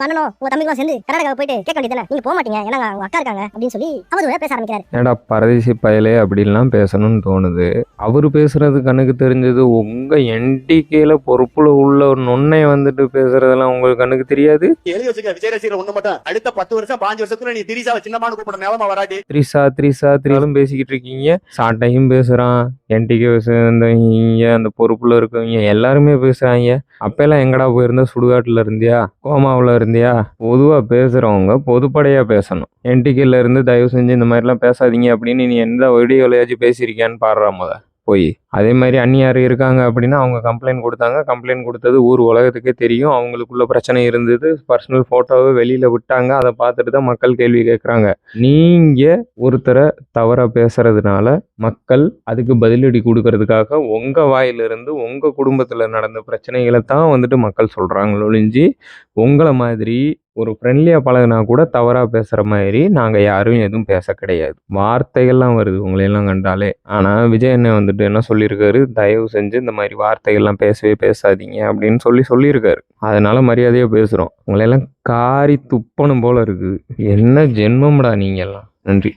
பண்ணணும். உங்க தம்பிகளும் சேர்ந்து கர்நாடகா போயிட்டு கேட்க வேண்டியதானே, நீங்க போக மாட்டீங்க, ஏன்னா அவங்க அக்கா இருக்காங்க அப்படின்னு சொல்லி அவதூறா பேச ஆரம்பிக்கிறாரு. ஏடா பரதேசி பயலே அப்படின்லாம் பேசணும்னு தோணுது. அவரு பேசுறது கண்ணுக்கு தெரிஞ்சது, உங்க என்டிகேல பொறுப்புல உள்ள ஒரு நொன்னை வந்துட்டு பேசுறதெல்லாம் உங்களுக்கு கண்ணுக்கு தெரியாது. எழுதி வச்சுக்க, விஜய் ரசிகர் ஒண்ணு மட்டும் அடுத்த 10 வருஷம் 5 வருஷத்துல நீ திரிசாவை சின்னமானு கூப்பிட நிலமா வராது. த்ரீசாலும் பேசிக்கிட்டு இருக்கீங்க. சாட்டையும் பேசுறான், என்டிகே அந்த பொறுப்புல இருக்கவங்க எல்லாருமே பேசுறாங்க. அப்பெல்லாம் எங்கடா போயிருந்தா, சுடுகாட்டுல இருந்தியா, கோமாவுல இருந்தியா? பொதுவா பேசுறவங்க பொதுப்படையா பேசணும். என்டிகேல இருந்து தயவு செஞ்சு இந்த மாதிரிலாம் பேசாதீங்க அப்படின்னு நீ எந்த வீடியோலயாச்சும் பேசியிருக்கியான்னு பாடுறா முத போய். அதே மாதிரி அந்நியார் இருக்காங்க அப்படின்னா அவங்க கம்ப்ளைண்ட் கொடுத்தாங்க. கம்ப்ளைண்ட் கொடுத்தது ஊர் உலகத்துக்கே தெரியும். அவங்களுக்குள்ள பிரச்சனை இருந்தது. பர்சனல் ஃபோட்டோவை வெளியில் விட்டாங்க. அதை பார்த்துட்டு தான் மக்கள் கேள்வி கேட்குறாங்க. நீங்கள் ஒருத்தரை தவறாக பேசுறதுனால மக்கள் அதுக்கு பதிலடி கொடுக்கறதுக்காக உங்கள் வாயிலிருந்து உங்கள் குடும்பத்தில் நடந்த பிரச்சனைகளை தான் வந்துட்டு மக்கள் சொல்கிறாங்களோ ஒழிஞ்சு, உங்களை மாதிரி ஒரு ஃப்ரெண்ட்லியாக பழகினா கூட தவறாக பேசுகிற மாதிரி நாங்கள் யாரும் எதுவும் பேச கிடையாது. வார்த்தைகள்லாம் வருது உங்களையெல்லாம் கண்டாலே. ஆனால் விஜய் அண்ணன் வந்துட்டு என்ன சொல்லியிருக்காரு, தயவு செஞ்சு இந்த மாதிரி வார்த்தைகள்லாம் பேசவே பேசாதீங்க அப்படின்னு சொல்லியிருக்காரு. அதனால மரியாதையாக பேசுகிறோம். உங்களையெல்லாம் காரி துப்பணும் போல இருக்குது. என்ன ஜென்மம்டா நீங்கெல்லாம். நன்றி.